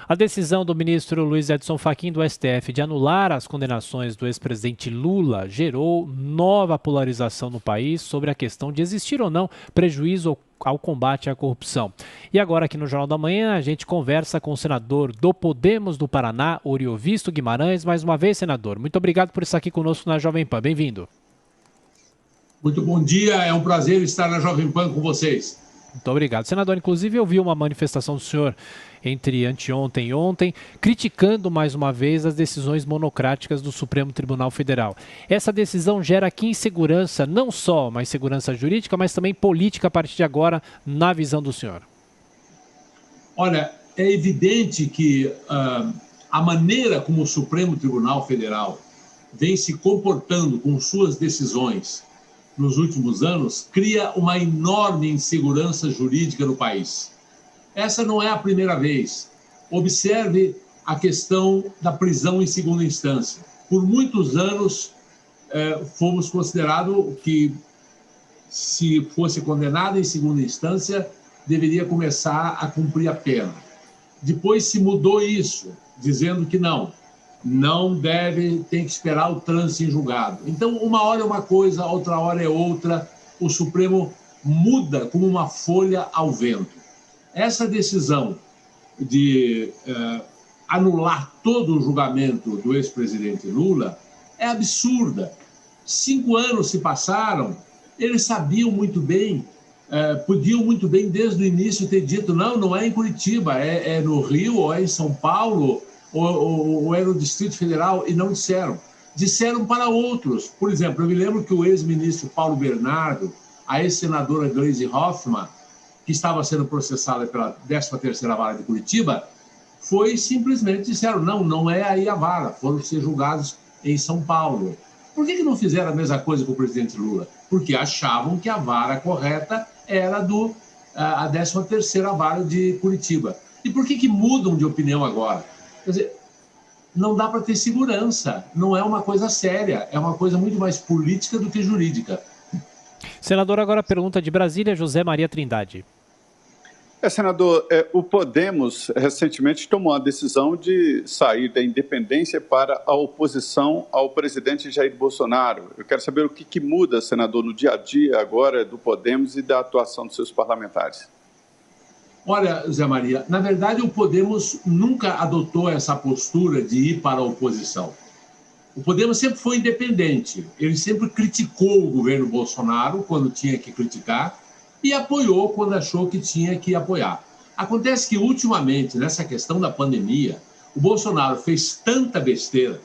A decisão do ministro Luiz Edson Fachin do STF de anular as condenações do ex-presidente Lula gerou nova polarização no país sobre a questão de existir ou não prejuízo ao combate à corrupção. E agora aqui no Jornal da Manhã a gente conversa com o senador do Podemos do Paraná, Oriovisto Guimarães. Mais uma vez, senador, muito obrigado por estar aqui conosco na Jovem Pan. Bem-vindo. Muito bom dia, é um prazer estar na Jovem Pan com vocês. Muito obrigado. Senador, inclusive eu vi uma manifestação do senhor entre anteontem e ontem, criticando mais uma vez as decisões monocráticas do Supremo Tribunal Federal. Essa decisão gera aqui insegurança, não só uma insegurança jurídica, mas também política a partir de agora, na visão do senhor. Olha, é evidente que a maneira como o Supremo Tribunal Federal vem se comportando com suas decisões nos últimos anos, cria uma enorme insegurança jurídica no país. Essa não é a primeira vez. Observe a questão da prisão em segunda instância. Por muitos anos, fomos considerados que, se fosse condenado em segunda instância, deveria começar a cumprir a pena. Depois se mudou isso, dizendo que não deve, tem que esperar o trânsito em julgado. Então, uma hora é uma coisa, outra hora é outra. O Supremo muda como uma folha ao vento. Essa decisão de anular todo o julgamento do ex-presidente Lula é absurda. 5 anos se passaram, eles sabiam muito bem, podiam muito bem desde o início ter dito não é em Curitiba, é no Rio, ou é em São Paulo, ou é no Distrito Federal, e não disseram. Disseram para outros. Por exemplo, eu me lembro que o ex-ministro Paulo Bernardo, a ex-senadora Gleisi Hoffmann, que estava sendo processada pela 13ª Vara de Curitiba, simplesmente disseram, não é aí a vara, foram ser julgados em São Paulo. Por que não fizeram a mesma coisa com o presidente Lula? Porque achavam que a vara correta era a 13ª Vara de Curitiba. E por que mudam de opinião agora? Quer dizer, não dá para ter segurança, não é uma coisa séria, é uma coisa muito mais política do que jurídica. Senador, agora a pergunta de Brasília, José Maria Trindade. Senador, o Podemos recentemente tomou a decisão de sair da independência para a oposição ao presidente Jair Bolsonaro. Eu quero saber o que muda, senador, no dia a dia agora do Podemos e da atuação dos seus parlamentares. Olha, Zé Maria, na verdade o Podemos nunca adotou essa postura de ir para a oposição. O Podemos sempre foi independente, ele sempre criticou o governo Bolsonaro quando tinha que criticar e apoiou quando achou que tinha que apoiar. Acontece que, ultimamente, nessa questão da pandemia, o Bolsonaro fez tanta besteira,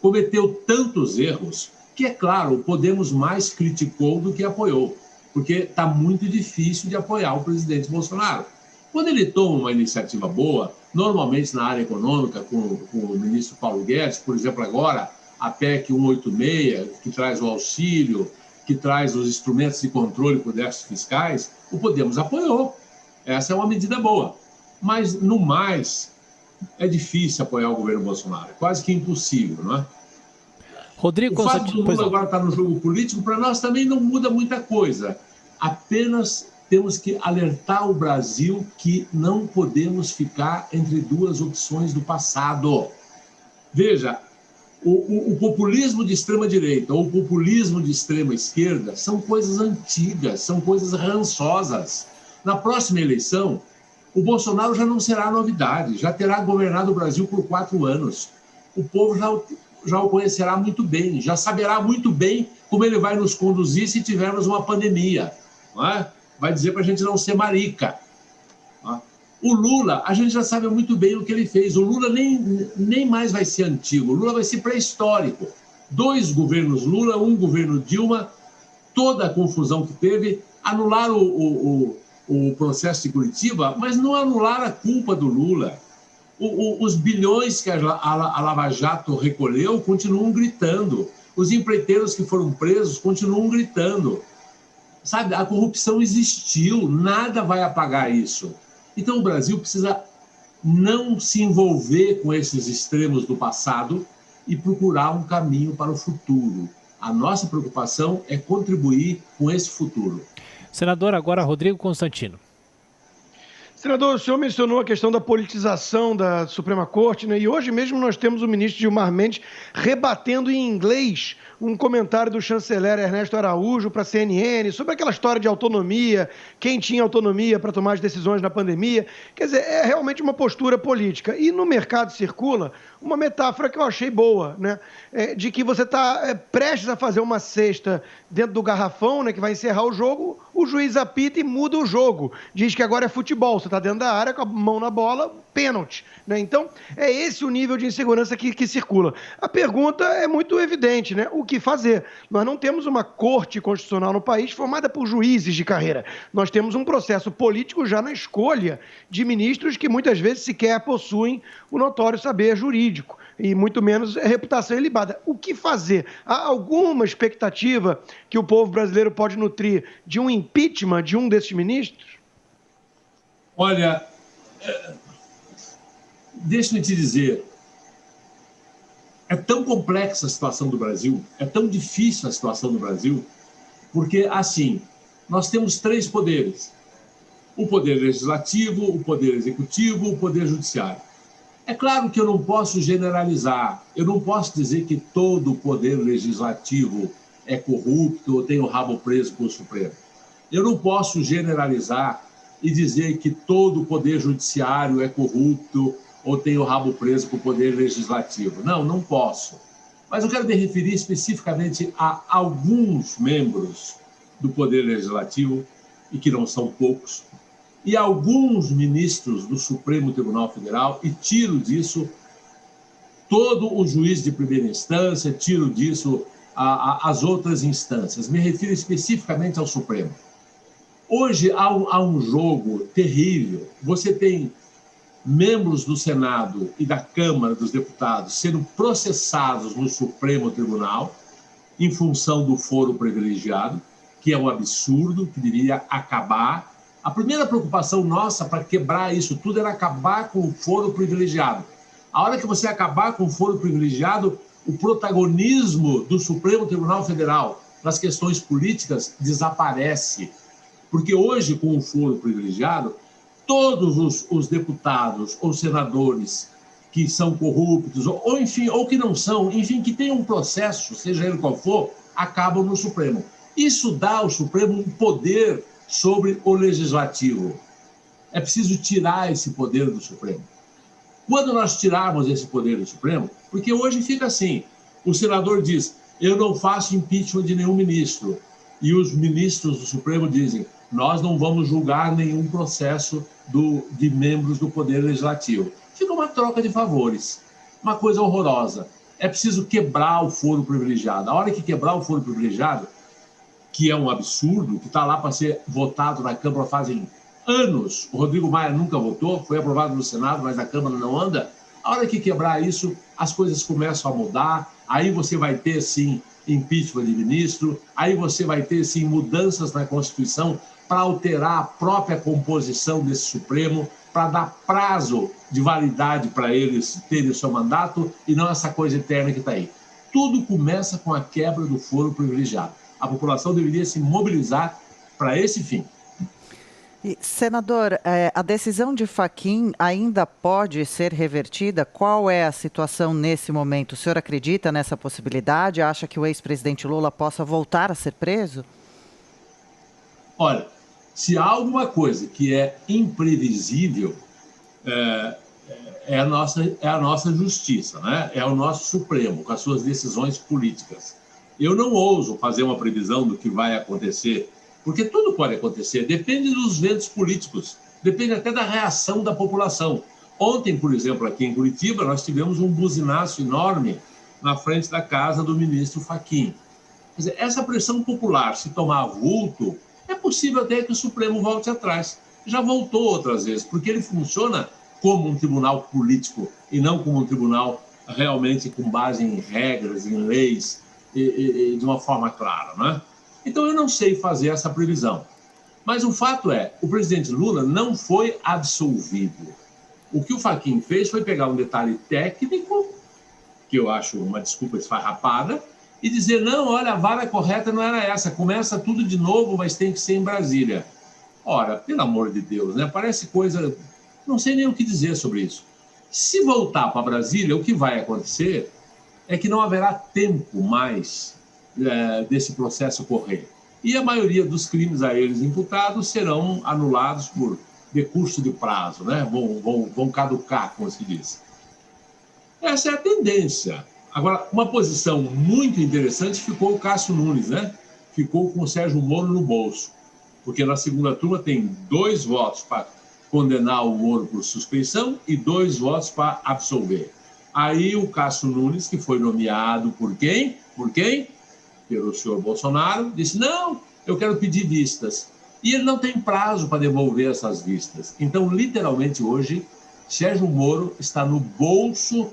cometeu tantos erros, que, é claro, o Podemos mais criticou do que apoiou, porque está muito difícil de apoiar o presidente Bolsonaro. Quando ele toma uma iniciativa boa, normalmente na área econômica, com o ministro Paulo Guedes, por exemplo, agora, a PEC 186, que traz o auxílio, que traz os instrumentos de controle por déficits fiscais, o Podemos apoiou. Essa é uma medida boa. Mas, no mais, é difícil apoiar o governo Bolsonaro. É quase que impossível, não é? Rodrigo o fato do Lula agora estar no jogo político, para nós também não muda muita coisa. Apenas temos que alertar o Brasil que não podemos ficar entre duas opções do passado. Veja, o populismo de extrema-direita ou o populismo de extrema-esquerda são coisas antigas, são coisas rançosas. Na próxima eleição, o Bolsonaro já não será novidade, já terá governado o Brasil por 4 anos. O povo já o conhecerá muito bem, já saberá muito bem como ele vai nos conduzir se tivermos uma pandemia. Não é? Vai dizer para a gente não ser marica. Não é? O Lula, a gente já sabe muito bem o que ele fez. O Lula nem mais vai ser antigo. O Lula vai ser pré-histórico. 2 governos Lula, 1 governo Dilma, toda a confusão que teve, anularam o processo de Curitiba, mas não anularam a culpa do Lula. Os bilhões que a Lava Jato recolheu continuam gritando. Os empreiteiros que foram presos continuam gritando. Sabe, a corrupção existiu, nada vai apagar isso. Então, o Brasil precisa não se envolver com esses extremos do passado e procurar um caminho para o futuro. A nossa preocupação é contribuir com esse futuro. Senador, agora Rodrigo Constantino. Senador, o senhor mencionou a questão da politização da Suprema Corte, né? E hoje mesmo nós temos o ministro Gilmar Mendes rebatendo em inglês um comentário do chanceler Ernesto Araújo para a CNN sobre aquela história de autonomia, quem tinha autonomia para tomar as decisões na pandemia. Quer dizer, é realmente uma postura política. E no mercado circula uma metáfora que eu achei boa, né? De que você está prestes a fazer uma cesta dentro do garrafão, né, que vai encerrar o jogo, o juiz apita e muda o jogo. Diz que agora é futebol, você está dentro da área com a mão na bola, pênalti, né? Então, é esse o nível de insegurança que circula. A pergunta é muito evidente, né? O que fazer? Nós não temos uma corte constitucional no país formada por juízes de carreira. Nós temos um processo político já na escolha de ministros que muitas vezes sequer possuem o notório saber jurídico e muito menos reputação ilibada. O que fazer? Há alguma expectativa que o povo brasileiro pode nutrir de um impeachment de um desses ministros? Olha, deixa-me te dizer, é tão complexa a situação do Brasil, é tão difícil a situação do Brasil, porque, assim, nós temos 3 poderes: o poder legislativo, o poder executivo, o poder judiciário. É claro que eu não posso generalizar, eu não posso dizer que todo o poder legislativo é corrupto ou tem o rabo preso com o Supremo. Eu não posso generalizar e dizer que todo o poder judiciário é corrupto ou tem o rabo preso com o poder legislativo. Não, não posso. Mas eu quero me referir especificamente a alguns membros do poder legislativo, e que não são poucos, e alguns ministros do Supremo Tribunal Federal, e tiro disso todo o juiz de primeira instância, tiro disso as outras instâncias. Me refiro especificamente ao Supremo. Hoje há um jogo terrível. Você tem membros do Senado e da Câmara dos Deputados sendo processados no Supremo Tribunal em função do foro privilegiado, que é um absurdo, que deveria acabar. A primeira preocupação nossa para quebrar isso tudo era acabar com o foro privilegiado. A hora que você acabar com o foro privilegiado, o protagonismo do Supremo Tribunal Federal nas questões políticas desaparece. Porque hoje, com o foro privilegiado, todos os deputados ou senadores que são corruptos, ou enfim, ou que não são, enfim, que tenham um processo, seja ele qual for, acabam no Supremo. Isso dá ao Supremo um poder sobre o legislativo. É preciso tirar esse poder do Supremo. Quando nós tirarmos esse poder do Supremo, porque hoje fica assim, o senador diz, eu não faço impeachment de nenhum ministro, e os ministros do Supremo dizem, nós não vamos julgar nenhum processo de membros do Poder Legislativo. Fica uma troca de favores, uma coisa horrorosa. É preciso quebrar o foro privilegiado. A hora que quebrar o foro privilegiado, que é um absurdo, que está lá para ser votado na Câmara fazem anos, o Rodrigo Maia nunca votou, foi aprovado no Senado, mas a Câmara não anda. A hora que quebrar isso, as coisas começam a mudar, aí você vai ter, sim, impeachment de ministro, aí você vai ter, sim, mudanças na Constituição para alterar a própria composição desse Supremo, para dar prazo de validade para eles terem o seu mandato e não essa coisa eterna que está aí. Tudo começa com a quebra do foro privilegiado. A população deveria se mobilizar para esse fim. E, senador, a decisão de Fachin ainda pode ser revertida? Qual é a situação nesse momento? O senhor acredita nessa possibilidade? Acha que o ex-presidente Lula possa voltar a ser preso? Olha, se há alguma coisa que é imprevisível, é a nossa justiça, né? É o nosso Supremo, com as suas decisões políticas. Eu não ouso fazer uma previsão do que vai acontecer, porque tudo pode acontecer, depende dos ventos políticos, depende até da reação da população. Ontem, por exemplo, aqui em Curitiba, nós tivemos um buzinaço enorme na frente da casa do ministro Fachin. Quer dizer, essa pressão popular, se tomar vulto, é possível até que o Supremo volte atrás. Já voltou outras vezes, porque ele funciona como um tribunal político e não como um tribunal realmente com base em regras, em leis, e de uma forma clara, né? Então, eu não sei fazer essa previsão. Mas o fato é, o presidente Lula não foi absolvido. O que o Fachin fez foi pegar um detalhe técnico, que eu acho uma desculpa esfarrapada, e dizer, não, olha, a vara correta não era essa, começa tudo de novo, mas tem que ser em Brasília. Ora, pelo amor de Deus, né? Parece coisa... Não sei nem o que dizer sobre isso. Se voltar para Brasília, o que vai acontecer é que não haverá tempo mais desse processo correr. E a maioria dos crimes a eles imputados serão anulados por decurso de prazo, né? Vão caducar, como se diz. Essa é a tendência. Agora, uma posição muito interessante ficou o Cássio Nunes, né? Ficou com o Sérgio Moro no bolso. Porque na segunda turma tem 2 votos para condenar o Moro por suspeição e 2 votos para absolver. Aí o Cássio Nunes, que foi nomeado por quem? Por quem? Pelo senhor Bolsonaro, disse, não, eu quero pedir vistas. E ele não tem prazo para devolver essas vistas. Então, literalmente, hoje, Sérgio Moro está no bolso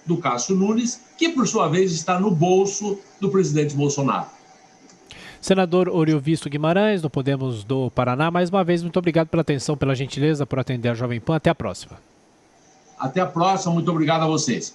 do Cássio Nunes, que, por sua vez, está no bolso do presidente Bolsonaro. Senador Oriovisto Guimarães, do Podemos do Paraná, mais uma vez, muito obrigado pela atenção, pela gentileza, por atender a Jovem Pan. Até a próxima. Até a próxima, muito obrigado a vocês.